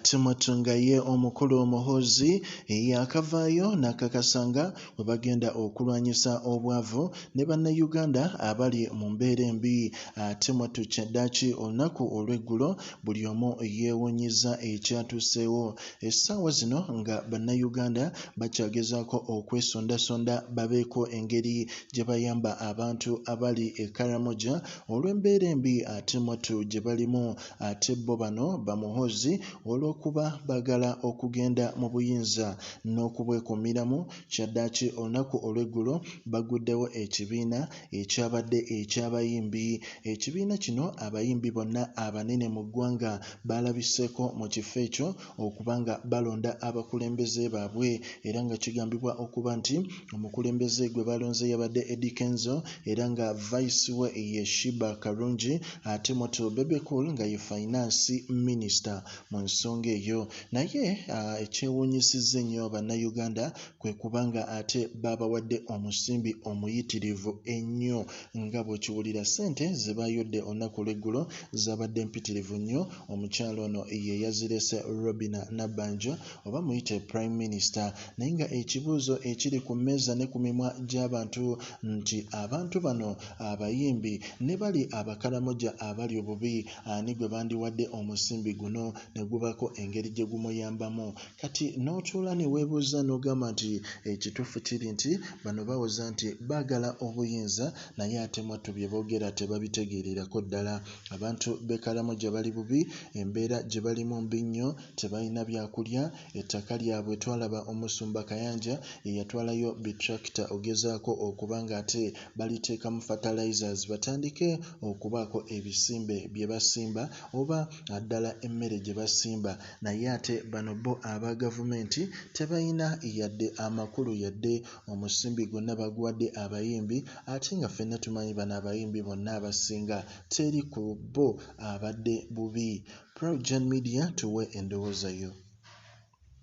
Timotunga ye omukulu Muhoozi yakavaayo n'akakasanga bwe bagenda okulwanyisa obwavu ne bannayuganda abali mu mbeera embi. Timotu kyaddaaki olunaku olw'eggulo buli omu yeewuunyiza ekyatuuseewo. Essaawa zino nga bannayuganda bakyagezaako okwesondasonda babeeko engeri gye bayamba abantu abali e Karamoja olw'embeera embi Timotu gye balimu. Ate bo bano Bamuhoozi olw'okuba bagala okugenda mu buyinza n'okubwekumiramu, kyaddaaki olunaku olw'eggulo baguddewo ekibiina ekyabadde eky'abayimbi. Ekibiina kino abayimbi bonna abanene mu ggwanga baalabiseeko mu kifo ekyo okuba nga balonda abakulembeze baabwe, era nga kigambibwa okuba nti omukulembeze gwe balonze yabadde Eddy Kenzo era nga vice we ye Sheebah Karungi, ate moto Bebekul nga ye finance minister mu nsonga eyo. Naye ekyewuunyisizza ennyo bannayuganda kwe kubanga ate babawadde omusimbi omuyitirivu ennyo nga bw'okiwulira. Sente ze baayodde olunaku olw'eggulo zabadde mpitirivu nnyo. Omukyalo ono ye yazirese Robina Nabbanja oba muyite prime minister, naye nga ekibuuzo ekiri ku mmeeza ne ku mimwa gy'abantu nti abantu bano abayimbi ne bali abakaramoja abali obubi ani gwe bandiwadde omusimbi guno ne gubako engeri gye gumuyambamu. Kati n'otuula ne weebuuza n'ogamba nti ekituufu kiri nti bano bawoza nti baagala obuyinza naye ate mwattu bye boogera tebabitegeererako ddala. Abantu b'e Karamoja bali bubi, embeera gye balimu mbi nnyo, tebalina byakulya. Ettaka lyabwe twalaba omusumba Kayanja ye yatwalayo bitrakita ogezaako okuba nga ate baliteekamu fertilizers batandike okubaako ebisimbe bye basimba oba ddala emmere gye basimba, naye ate bano bo aba gavumenti tebalina yadde amakulu yadde omusimbi gwonna baguwadde abayimbi, ate nga ffenna tumanyi bano abayimbi bonna abasinga teri ku bo abadde bubi. Progen Media tuwe endowooza yo.